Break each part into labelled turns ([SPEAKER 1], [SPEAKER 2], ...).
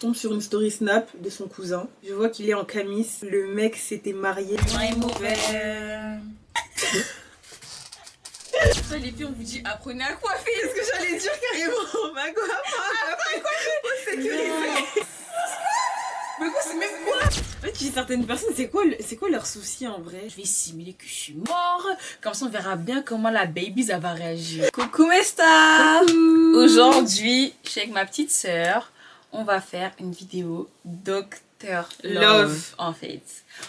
[SPEAKER 1] Je tombe sur une story snap de son cousin. Je vois qu'il est en camis. Le mec s'était marié.
[SPEAKER 2] Ouais, mauvais. Ça, les filles, on vous dit apprenez à coiffer.
[SPEAKER 1] C'est ce que j'allais dire carrément. Ma coiffe. Sécurisé. Mais quoi, c'est même quoi? En fait, j'ai certaines personnes, c'est quoi leur souci en vrai?
[SPEAKER 2] Je vais simuler que je suis mort. Comme ça, on verra bien comment la baby ça va réagir.
[SPEAKER 1] Coucou Mesta.
[SPEAKER 2] Aujourd'hui, je suis avec ma petite sœur. On va faire une vidéo Docteur Love en fait.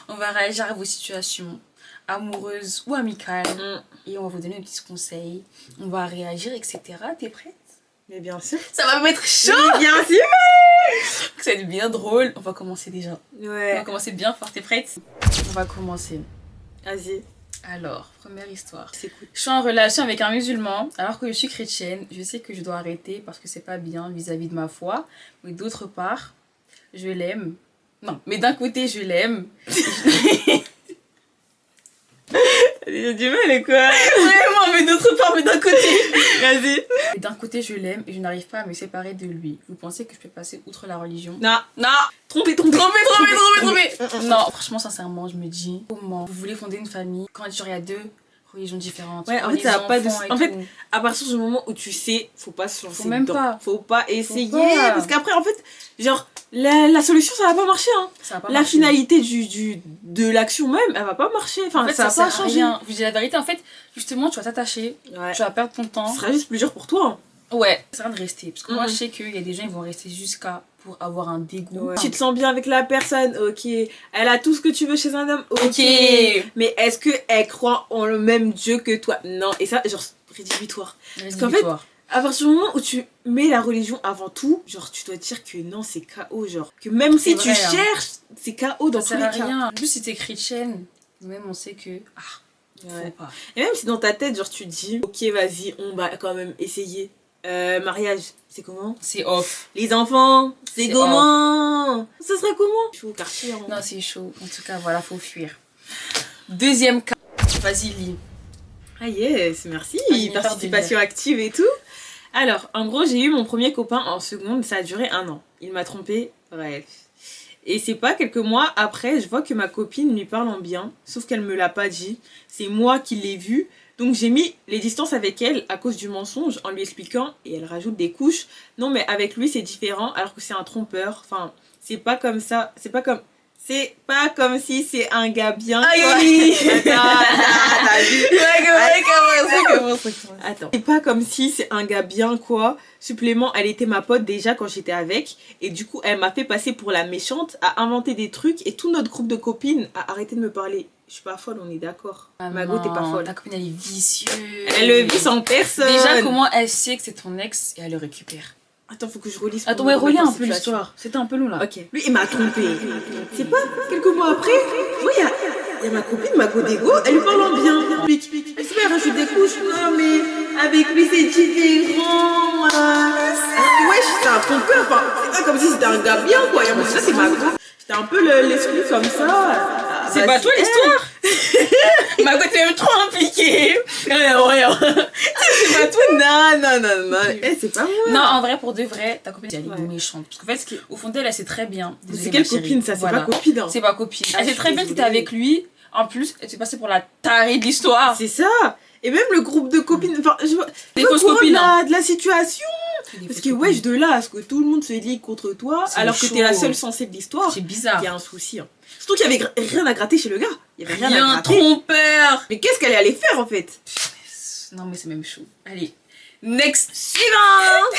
[SPEAKER 2] On va réagir à vos situations amoureuses ou amicales. Et on va vous donner des petits conseils. On va réagir, etc. T'es prête?
[SPEAKER 1] Mais bien sûr.
[SPEAKER 2] Ça va me mettre chaud.
[SPEAKER 1] Oui, bien sûr.
[SPEAKER 2] Ça va être bien drôle. On va commencer déjà.
[SPEAKER 1] Ouais.
[SPEAKER 2] On va commencer bien fort. T'es prête? On va commencer.
[SPEAKER 1] Vas-y.
[SPEAKER 2] Alors, première histoire.
[SPEAKER 1] C'est cool.
[SPEAKER 2] Je suis en relation avec un musulman alors que je suis chrétienne. Je sais que je dois arrêter parce que c'est pas bien vis-à-vis de ma foi. Mais d'autre part, je l'aime. Non, mais d'un côté, je l'aime.
[SPEAKER 1] J'ai du mal et quoi?
[SPEAKER 2] Vraiment, mais d'autre part, mais d'un côté.
[SPEAKER 1] Vas-y.
[SPEAKER 2] Mais d'un côté, je l'aime et je n'arrive pas à me séparer de lui. Vous pensez que je peux passer outre la religion?
[SPEAKER 1] Non.
[SPEAKER 2] Non.
[SPEAKER 1] Trompé.
[SPEAKER 2] Non, franchement, sincèrement, je me dis, comment vous voulez fonder une famille quand genre, il y a deux religions différentes?
[SPEAKER 1] Ouais, en fait, ça n'a pas de... En fait, à partir du moment où tu sais, faut pas se lancer
[SPEAKER 2] faut même
[SPEAKER 1] dedans.
[SPEAKER 2] pas.
[SPEAKER 1] Faut pas essayer.
[SPEAKER 2] Faut pas.
[SPEAKER 1] Parce qu'après, en fait, genre, la solution, ça va pas marcher. Hein.
[SPEAKER 2] Ça va pas
[SPEAKER 1] la
[SPEAKER 2] marcher.
[SPEAKER 1] finalité de l'action même, elle va pas marcher. Enfin,
[SPEAKER 2] En fait,
[SPEAKER 1] ça va pas
[SPEAKER 2] sert à
[SPEAKER 1] changer.
[SPEAKER 2] rien. Je vous dis la vérité, en fait, justement, tu vas t'attacher,
[SPEAKER 1] Ouais.
[SPEAKER 2] tu vas perdre ton temps.
[SPEAKER 1] Ce sera juste plus dur pour toi. Hein.
[SPEAKER 2] Ouais, ça sert à rien de rester. Parce que moi,
[SPEAKER 1] Mhm.
[SPEAKER 2] je sais qu'il y a des gens, ils vont rester jusqu'à pour avoir un dégoût.
[SPEAKER 1] Ouais. Tu te sens bien avec la personne, ok. Elle a tout ce que tu veux chez un homme, ok.
[SPEAKER 2] Ok.
[SPEAKER 1] Mais est-ce qu'elle croit en le même Dieu que toi? Non. Et ça, genre, rédhibitoire. qu'en fait, À partir du moment où tu mets la religion avant tout, genre, tu dois dire que non, c'est KO. Genre, que même si tu cherches, c'est KO dans tous
[SPEAKER 2] ça
[SPEAKER 1] les
[SPEAKER 2] sert
[SPEAKER 1] cas.
[SPEAKER 2] à rien. En plus, si t'es chrétienne, même on sait que. Ah,
[SPEAKER 1] Ouais.
[SPEAKER 2] faut pas.
[SPEAKER 1] Et même si dans ta tête, genre, tu te dis, ok, vas-y, on va quand même essayer. Mariage, c'est comment?
[SPEAKER 2] C'est off.
[SPEAKER 1] Les enfants, c'est
[SPEAKER 2] C'est
[SPEAKER 1] comment? Ça serait comment? Chaud au quartier. Hein.
[SPEAKER 2] Non, c'est chaud. En tout cas, voilà, faut fuir. Deuxième cas. Vas-y, lis.
[SPEAKER 1] Ah yes, merci.
[SPEAKER 2] Vas-y,
[SPEAKER 1] Participation active et tout. Alors, en gros, j'ai eu mon premier copain en seconde, ça a duré 1 an. Il m'a trompée, bref. Et c'est pas quelques mois après, je vois que ma copine lui parle en bien, sauf qu'elle me l'a pas dit. C'est moi qui l'ai vu. Donc j'ai mis les distances avec elle à cause du mensonge en lui expliquant, et elle rajoute des couches. Non mais avec lui c'est différent alors que c'est un trompeur. Enfin, c'est pas comme ça, c'est pas comme si c'est un gars bien.
[SPEAKER 2] Aïe.
[SPEAKER 1] Attends. C'est pas comme si c'est un gars bien quoi. Supplément, elle était ma pote déjà quand j'étais avec. Et du coup, elle m'a fait passer pour la méchante, à inventer des trucs. Et tout notre groupe de copines a arrêté de me parler. Je suis pas folle, on est d'accord. Mago, t'es pas folle.
[SPEAKER 2] Ta copine, elle est vicieuse.
[SPEAKER 1] Elle le vit sans personne.
[SPEAKER 2] Déjà, comment elle sait que c'est ton ex et elle le récupère?
[SPEAKER 1] Attends, faut que je relise.
[SPEAKER 2] Attends, ouais, relis un peu l'histoire. C'était un peu long là.
[SPEAKER 1] Ok. Lui, il m'a trompé. C'est pas quelques mois après. Oui, il y a ma copine, ma Godego, elle lui parle en bien. Elle se met à rajouter des couches. Non, mais avec lui, c'est différent. Wesh, c'est un trompeur. Enfin, c'est pas comme si c'était un gars bien, quoi. Et en plus, ça, c'est ma go. C'était un peu l'esprit comme ça.
[SPEAKER 2] C'est pas toi l'histoire. Ma go, t'es même trop impliquée. Rien.
[SPEAKER 1] C'est pas toi. Non. C'est pas moi.
[SPEAKER 2] Non, en vrai, pour de vrai, ta copine, elle est méchante. Parce qu'en fait, au fond d'elle, elle sait très bien.
[SPEAKER 1] C'est quelle copine ça? C'est pas copine. Hein.
[SPEAKER 2] C'est pas copine. Elle sait très bien que t'étais avec lui. En plus, elle s'est passée pour la tarée de l'histoire.
[SPEAKER 1] C'est ça. Et même le groupe de copines. Enfin,
[SPEAKER 2] des fausses copines.
[SPEAKER 1] De la situation. Parce que wesh, de là à ce que tout le monde se lie contre toi, alors que t'es la seule censée de l'histoire.
[SPEAKER 2] C'est bizarre.
[SPEAKER 1] Il y a un souci. Hein. Surtout qu'il y avait rien à gratter chez le gars. Il y avait rien à gratter.
[SPEAKER 2] trompeur.
[SPEAKER 1] Mais qu'est-ce qu'elle allait faire en fait?
[SPEAKER 2] Non, mais c'est même chaud. Allez. Next.
[SPEAKER 1] Suivant.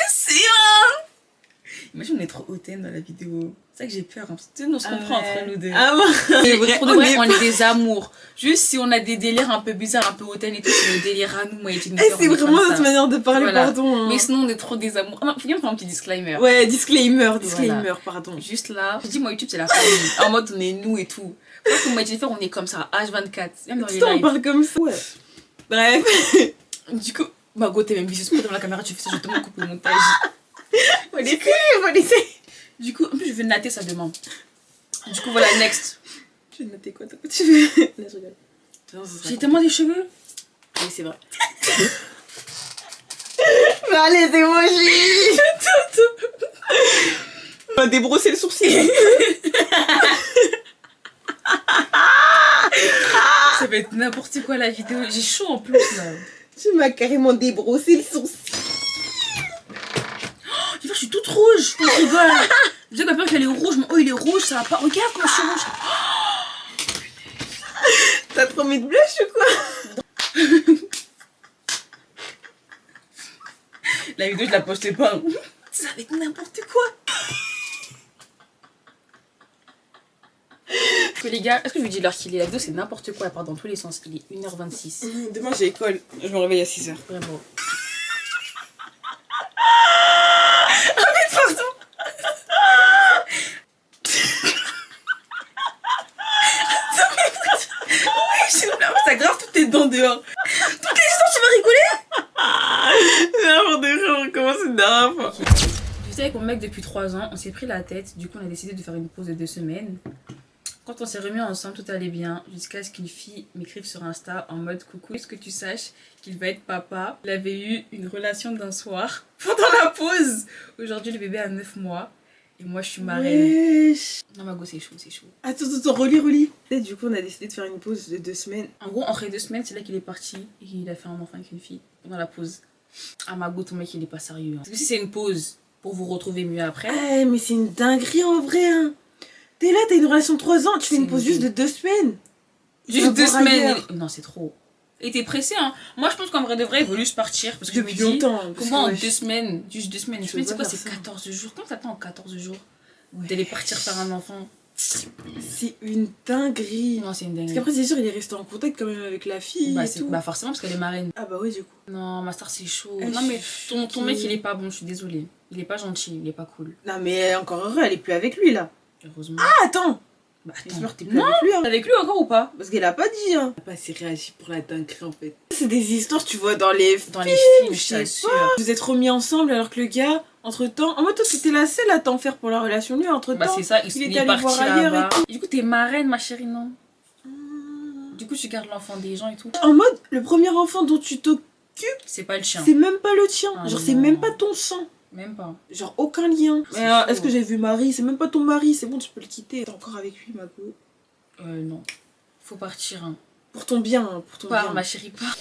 [SPEAKER 2] Imagine, on est trop hautaine dans la vidéo. C'est ça que j'ai peur. Hein. On se comprend entre nous deux.
[SPEAKER 1] Ah bon.
[SPEAKER 2] C'est vrai, pour de vrai, on est des amours. Juste si on a des délires un peu bizarres, un peu hautaines et tout, c'est nos délires à nous, moi et Jennifer.
[SPEAKER 1] C'est vraiment notre manière de parler,
[SPEAKER 2] voilà.
[SPEAKER 1] pardon. Hein.
[SPEAKER 2] Mais sinon, on est trop des amours. Ah non, faut bien faire un petit disclaimer.
[SPEAKER 1] Ouais, disclaimer,
[SPEAKER 2] Voilà.
[SPEAKER 1] pardon.
[SPEAKER 2] Juste là, je dis, moi, YouTube, c'est la famille. En mode, on est nous et tout. Moi, pour moi et Jennifer, on est comme ça, H24. Même dans les
[SPEAKER 1] Putain, on
[SPEAKER 2] lives.
[SPEAKER 1] parle comme ça. Ouais. Bref.
[SPEAKER 2] Du coup, Margot, t'es même vicieuse. Pourquoi devant la caméra, tu fais ça, je te coupe le montage.
[SPEAKER 1] Faut laisser.
[SPEAKER 2] Du coup, en plus, je vais natter sa demande. Du coup, voilà, next.
[SPEAKER 1] Tu veux noter quoi? Tu veux? Là, je rigole.
[SPEAKER 2] J'ai tellement des cheveux.
[SPEAKER 1] Oui, c'est vrai. Bah, les émojis. On va débrosser le sourcil.
[SPEAKER 2] Ça va être n'importe quoi la vidéo. J'ai chaud en plus là.
[SPEAKER 1] Tu m'as carrément débrossé le sourcil.
[SPEAKER 2] Je suis toute rouge. Je rigole. Je disais que ma peur qu'elle est rouge. Mon il est rouge. Ça va pas. Regarde comment je suis rouge.
[SPEAKER 1] T'as trop mis de blush ou quoi?
[SPEAKER 2] La vidéo, je la postais pas. Ça va être n'importe quoi. Que les gars, est-ce que je vous dis l'heure qu'il est? La vidéo, c'est n'importe quoi. Elle part dans tous les sens. Il est 1h26.
[SPEAKER 1] Demain, j'ai école. Je me réveille à 6h.
[SPEAKER 2] Vraiment. Ça grave toutes tes dents dehors. Toutes les histoires, tu vas rigoler?
[SPEAKER 1] Non, on recommence une dernière fois.
[SPEAKER 2] Je sais avec mon mec depuis 3 ans, on s'est pris la tête. Du coup, on a décidé de faire une pause de 2 semaines. Quand on s'est remis ensemble, tout allait bien. Jusqu'à ce qu'une fille m'écrive sur Insta en mode coucou. Est-ce que tu saches qu'il va être papa? Il avait eu une relation d'un soir pendant la pause. Aujourd'hui, le bébé a 9 mois. Et moi, je suis marraine.
[SPEAKER 1] Wesh.
[SPEAKER 2] Non, ma go, c'est chaud, c'est chaud.
[SPEAKER 1] Attends, relis. Et du coup, on a décidé de faire une pause de 2 semaines.
[SPEAKER 2] En gros, après 2 semaines, c'est là qu'il est parti et qu'il a fait un enfant avec une fille pendant la pause. Ah, ma go, ton mec, il est pas sérieux. Hein. Parce que si c'est une pause pour vous retrouver mieux après.
[SPEAKER 1] Eh, mais c'est une dinguerie en vrai. Hein. T'es là, t'as une relation de 3 ans, tu fais une pause juste de 2 semaines.
[SPEAKER 2] Juste 2 semaines. Non, c'est trop. Et t'es pressé, hein. Moi, je pense qu'en vrai de vrai, il vaut juste partir. Parce que
[SPEAKER 1] depuis
[SPEAKER 2] je me dis,
[SPEAKER 1] longtemps.
[SPEAKER 2] comment en 2 semaines, juste 2 semaines, je me dis, c'est quoi, c'est
[SPEAKER 1] ça.
[SPEAKER 2] 14 jours. Comment t'attends en 14 jours d'aller partir faire un enfant?
[SPEAKER 1] C'est une dinguerie.
[SPEAKER 2] Non, c'est une dinguerie.
[SPEAKER 1] Parce qu'après, c'est sûr, il est resté en contact quand même avec la fille.
[SPEAKER 2] Bah,
[SPEAKER 1] et tout.
[SPEAKER 2] Bah, forcément, parce qu'elle est marraine.
[SPEAKER 1] Ah, bah oui, du coup.
[SPEAKER 2] Non, ma star, c'est chaud.
[SPEAKER 1] Ah,
[SPEAKER 2] non, mais
[SPEAKER 1] je
[SPEAKER 2] ton
[SPEAKER 1] suis
[SPEAKER 2] mec, il est pas bon, je suis désolée. Il est pas gentil, il est pas cool.
[SPEAKER 1] Non, mais encore heureux, elle est plus avec lui là.
[SPEAKER 2] Heureusement.
[SPEAKER 1] Ah, attends.
[SPEAKER 2] Bah,
[SPEAKER 1] J'espère
[SPEAKER 2] attends.
[SPEAKER 1] que t'es plus avec lui. Hein.
[SPEAKER 2] Avec lui encore ou pas?
[SPEAKER 1] Parce qu'elle a pas dit. Hein. Elle a pas assez réagi pour la dinguerie en fait. C'est des histoires, tu vois, dans les films,
[SPEAKER 2] je t'assure.
[SPEAKER 1] Vous êtes remis ensemble alors que le gars, entre temps. En mode, toi, c'était la seule à t'en faire pour la relation. Lui, entre temps.
[SPEAKER 2] Bah, c'est ça, il est parti là-bas.
[SPEAKER 1] Et
[SPEAKER 2] Du coup, t'es marraine, ma chérie, non? Du coup, tu gardes l'enfant des gens et tout.
[SPEAKER 1] En mode, le premier enfant dont tu t'occupes,
[SPEAKER 2] c'est pas le chien.
[SPEAKER 1] c'est même pas le tien.
[SPEAKER 2] Ah,
[SPEAKER 1] genre,
[SPEAKER 2] non.
[SPEAKER 1] c'est même pas ton sang.
[SPEAKER 2] Même pas.
[SPEAKER 1] Genre, aucun lien.
[SPEAKER 2] C'est
[SPEAKER 1] Mais est-ce que j'ai vu Marie? C'est même pas ton mari. C'est bon, tu peux le quitter. T'es encore avec lui, ma go.
[SPEAKER 2] Non. Faut partir, hein.
[SPEAKER 1] Pour ton bien, hein, pour ton
[SPEAKER 2] Pars,
[SPEAKER 1] bien.
[SPEAKER 2] ma chérie, pars.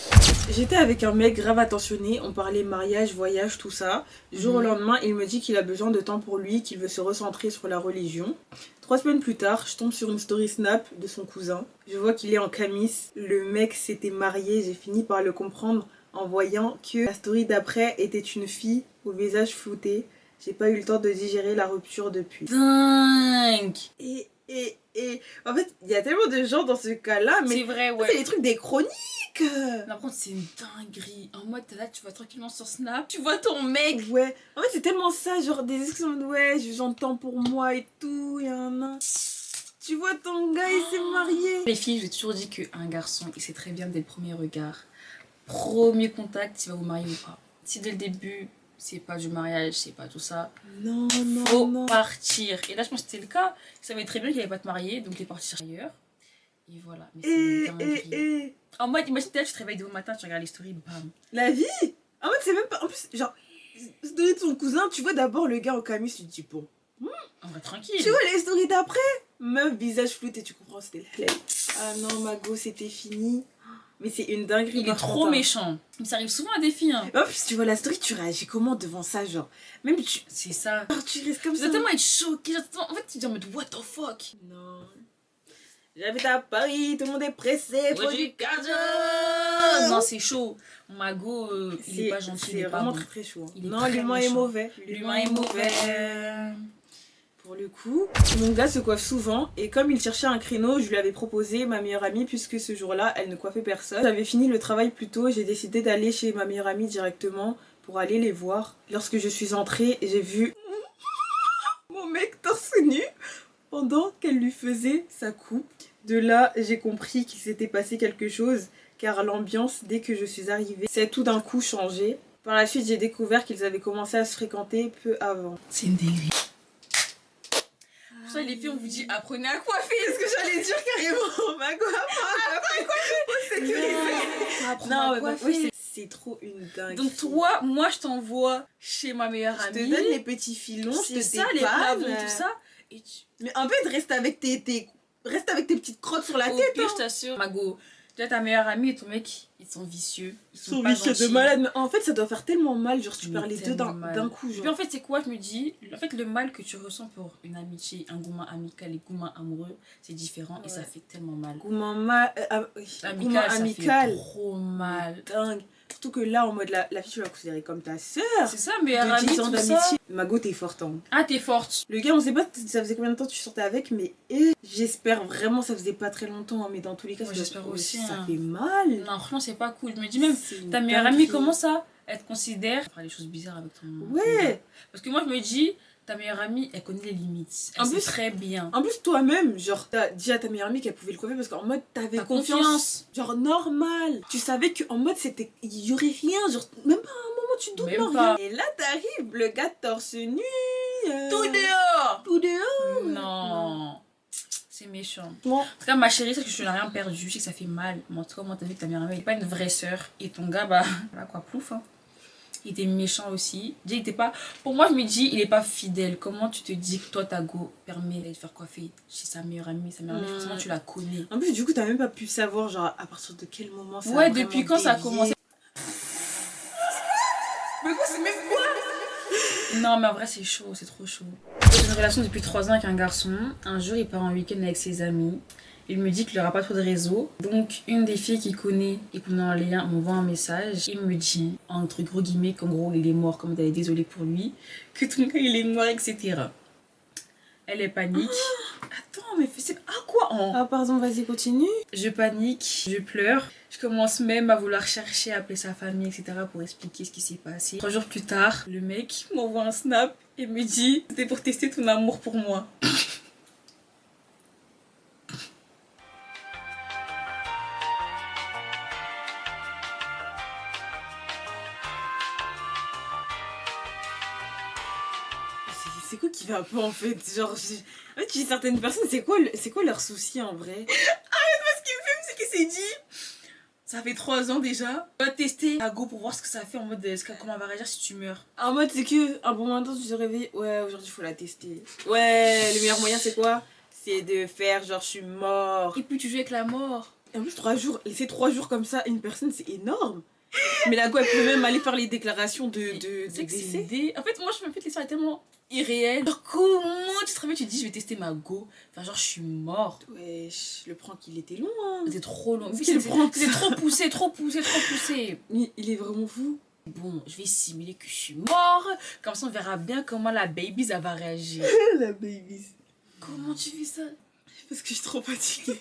[SPEAKER 1] J'étais avec un mec grave attentionné, on parlait mariage, voyage, tout ça. Du jour au lendemain, il me dit qu'il a besoin de temps pour lui, qu'il veut se recentrer sur la religion. 3 semaines plus tard, je tombe sur une story snap de son cousin. Je vois qu'il est en camis. Le mec s'était marié, j'ai fini par le comprendre en voyant que la story d'après était une fille au visage flouté. J'ai pas eu le temps de digérer la rupture depuis.
[SPEAKER 2] Dingue.
[SPEAKER 1] Et en fait, il y a tellement de gens dans ce cas-là, mais
[SPEAKER 2] c'est vrai, ouais.
[SPEAKER 1] c'est les trucs des chroniques.
[SPEAKER 2] Par contre, c'est une dinguerie. En mode, t'es là, tu vas tranquillement sur Snap, tu vois ton mec.
[SPEAKER 1] Ouais, en fait, c'est tellement ça, genre des excuses de ouais, j'entends pour moi et tout, Tu vois ton gars, il s'est marié.
[SPEAKER 2] Les filles, j'ai toujours dit qu'un garçon, il sait très bien dès le premier regard, premier contact, s'il va vous marier ou pas. Si dès le début, c'est pas du mariage, c'est pas tout ça.
[SPEAKER 1] Non,
[SPEAKER 2] Faut
[SPEAKER 1] non.
[SPEAKER 2] partir. Et là, je pense que c'était le cas. Il savait très bien qu'il allait pas te marier, donc il est parti ailleurs. Et voilà. Mais c'est une dinguerie. En mode, imagine, tu te réveilles demain matin, tu regardes les stories, bam.
[SPEAKER 1] La vie. En fait, c'est même pas. En plus, genre, story de son cousin, tu vois d'abord le gars au camis, tu te dis bon.
[SPEAKER 2] On va tranquille.
[SPEAKER 1] Tu vois les stories d'après, meuf, visage flouté, tu comprends, c'était la flemme. Ah non, ma go, c'était fini. Mais c'est une dinguerie.
[SPEAKER 2] Il est trop méchant. Mais ça arrive souvent à des filles. Hein.
[SPEAKER 1] En plus, tu vois la story, tu réagis comment devant ça, genre. Même tu.
[SPEAKER 2] C'est ça.
[SPEAKER 1] Genre, tu restes comme
[SPEAKER 2] Tu
[SPEAKER 1] ça.
[SPEAKER 2] dois tellement être choqué. En fait, tu te dis en mode, what the fuck?
[SPEAKER 1] Non. J'habite à Paris, tout le monde est pressé.
[SPEAKER 2] Ouais, du cardio. Non, c'est chaud. Mago, il est pas gentil.
[SPEAKER 1] C'est vraiment très très chaud.
[SPEAKER 2] Non,
[SPEAKER 1] l'humain est mauvais.
[SPEAKER 2] L'humain est mauvais.
[SPEAKER 1] Pour le coup, mon gars se coiffe souvent et comme il cherchait un créneau, je lui avais proposé ma meilleure amie puisque ce jour-là, elle ne coiffait personne. J'avais fini le travail plus tôt, j'ai décidé d'aller chez ma meilleure amie directement pour aller les voir. Lorsque je suis entrée, j'ai vu mon mec torse nu pendant qu'elle lui faisait sa coupe. De là, j'ai compris qu'il s'était passé quelque chose car l'ambiance, dès que je suis arrivée, s'est tout d'un coup changée. Par la suite, j'ai découvert qu'ils avaient commencé à se fréquenter peu avant.
[SPEAKER 2] C'est une dinguerie. Pour ça, les filles, on vous dit apprenez à coiffer.
[SPEAKER 1] C'est ce que j'allais dire carrément. Ma go, apprends à coiffer. Pour sécuriser.
[SPEAKER 2] Non,
[SPEAKER 1] oui, C'est trop une dingue.
[SPEAKER 2] Donc toi, moi je t'envoie chez ma meilleure amie.
[SPEAKER 1] Je te donne les petits filons, je te
[SPEAKER 2] ça, les pavons, tout ça. Et
[SPEAKER 1] Mais en fait, reste avec tes petites crottes sur la tête.
[SPEAKER 2] Pire, je t'assure. Mago, déjà ta meilleure amie et ton mec, ils sont vicieux. Ils sont pas
[SPEAKER 1] vicieux
[SPEAKER 2] gentils.
[SPEAKER 1] de malade. Mais en fait, ça doit faire tellement mal. Genre, tu
[SPEAKER 2] Mais
[SPEAKER 1] perds les deux d'un coup. Genre.
[SPEAKER 2] Puis en fait, c'est quoi? Je me dis, en fait, le mal que tu ressens pour une amitié, un gourmand amical et gourmand amoureux, c'est différent et ça fait tellement mal.
[SPEAKER 1] Gourmand
[SPEAKER 2] amical, ça fait trop mal.
[SPEAKER 1] Dingue. Surtout que là, en mode, la fille, tu vas la considérer comme ta sœur.
[SPEAKER 2] C'est ça, meilleure amie, tout
[SPEAKER 1] d'amitié.
[SPEAKER 2] ça.
[SPEAKER 1] Mago, t'es forte. Hein.
[SPEAKER 2] Ah, t'es forte.
[SPEAKER 1] Le gars, on sait pas, ça faisait combien de temps tu sortais avec, mais j'espère vraiment, ça faisait pas très longtemps. Hein, mais dans tous les cas,
[SPEAKER 2] moi, j'espère aussi.
[SPEAKER 1] Ça fait mal.
[SPEAKER 2] Non, franchement, c'est pas cool. Je me dis même, ta meilleure amie, comment ça? Elle te considère faire des choses bizarres avec ton.
[SPEAKER 1] Ouais.
[SPEAKER 2] Parce que moi, je me dis, ta meilleure amie, elle connaît les limites. Elle sait très bien.
[SPEAKER 1] En plus, toi-même, genre, t'as dit à ta meilleure amie qu'elle pouvait le coiffer parce qu'en mode, t'avais confiance. Genre, normal. Tu savais qu'en mode, il y aurait rien. Genre, même pas un moment, tu doutes, non, rien. Et là, t'arrives, le gars torse nu.
[SPEAKER 2] Tout dehors.
[SPEAKER 1] Tout dehors.
[SPEAKER 2] Non. C'est méchant.
[SPEAKER 1] Bon.
[SPEAKER 2] En tout cas, ma chérie, c'est que je n'ai rien perdu. Je sais que ça fait mal. Mais en tout cas, moi, t'as vu que ta meilleure amie n'est pas une vraie sœur. Et ton gars, bah, voilà quoi, plouf, hein. Il était méchant aussi. Déjà, il était pas. Pour moi, je me dis, il est pas fidèle. Comment tu te dis que toi, ta go permet de faire coiffer chez sa meilleure amie? Sa meilleure amie, forcément, tu la connais.
[SPEAKER 1] En plus, du coup, t'as même pas pu savoir, genre, à partir de quel moment ça
[SPEAKER 2] a depuis quand ça a commencé.
[SPEAKER 1] Mais quoi, c'est même quoi?
[SPEAKER 2] Non, mais en vrai, c'est chaud, c'est trop chaud. J'ai une relation depuis 3 ans avec un garçon. Un jour, il part en week-end avec ses amis. Il me dit qu'il n'aura pas trop de réseau. Donc, une des filles qu'il connaît et qu'on est en lien m'envoie un message. Il me dit, entre gros guillemets, qu'en gros, il est mort, comme elle est désolée pour lui, que ton gars, il est mort, etc. Elle est panique. Attends, mais c'est... Ah, quoi
[SPEAKER 1] Ah, pardon, vas-y, continue.
[SPEAKER 2] Je panique, je pleure. Je commence même à vouloir chercher, appeler sa famille, etc. pour expliquer ce qui s'est passé. 3 jours plus tard, le mec m'envoie un snap et me dit, c'était pour tester ton amour pour moi.
[SPEAKER 1] C'est quoi qui va pas en fait? Genre, en fait, tu dis certaines personnes, c'est quoi leur souci en vrai?
[SPEAKER 2] Arrête, parce qu'il me fait, c'est qu'il s'est dit. Ça fait 3 ans déjà. On va tester la go pour voir ce que ça fait en mode comment elle va réagir si tu meurs.
[SPEAKER 1] En mode, c'est que un bon matin, tu te réveilles. Ouais, aujourd'hui, il faut la tester. Ouais, le meilleur moyen, c'est quoi? C'est de faire genre, je suis mort.
[SPEAKER 2] Et puis tu joues avec la mort.
[SPEAKER 1] Et en plus, 3 jours, laisser 3 jours comme ça, une personne, c'est énorme. Mais la go, elle peut même aller faire les déclarations de décès.
[SPEAKER 2] En fait, moi, je me fais l'histoire est tellement irréelle. Genre, comment tu te réveilles, tu te dis, je vais tester ma go. Enfin, genre, je suis morte.
[SPEAKER 1] Wesh, le prank, il était long, hein.
[SPEAKER 2] C'était trop long.
[SPEAKER 1] C'est
[SPEAKER 2] trop poussé, trop poussé, trop poussé.
[SPEAKER 1] Mais il est vraiment fou.
[SPEAKER 2] Bon, je vais simuler que je suis mort. Comme ça, on verra bien comment la baby, ça va réagir.
[SPEAKER 1] La baby.
[SPEAKER 2] Comment tu fais ça?
[SPEAKER 1] Parce que je suis trop fatiguée.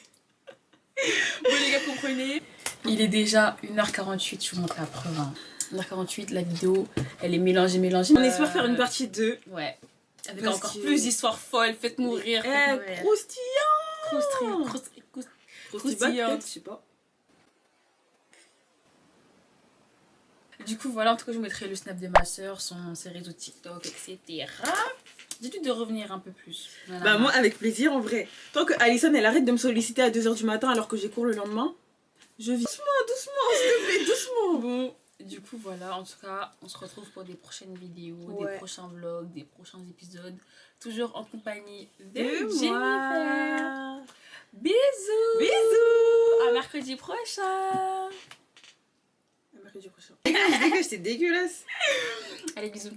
[SPEAKER 2] Bon, les gars, comprenez. Il est déjà 1h48, je vous montre la preuve. 1h48, la vidéo, elle est mélangée.
[SPEAKER 1] On espère faire une partie 2.
[SPEAKER 2] Ouais. Avec encore plus d'histoires folles, faites mourir.
[SPEAKER 1] Croustillant.
[SPEAKER 2] Croustillant.
[SPEAKER 1] Je sais pas.
[SPEAKER 2] Du coup, voilà, en tout cas, je vous mettrai le snap de ma soeur, ses réseaux TikTok, etc. Dites-lui de revenir un peu plus. Voilà.
[SPEAKER 1] Bah, moi, avec plaisir, en vrai. Tant que Alison, elle arrête de me solliciter à 2h du matin alors que j'ai cours le lendemain, je vis. Doucement, s'il te plaît, doucement.
[SPEAKER 2] Bon, du coup, voilà, en tout cas, on se retrouve pour des prochaines vidéos, des prochains vlogs, des prochains épisodes. Toujours en compagnie de Jennifer. Bisous.
[SPEAKER 1] Bisous.
[SPEAKER 2] À mercredi prochain.
[SPEAKER 1] À mercredi prochain. C'est dégueulasse.
[SPEAKER 2] Allez, bisous.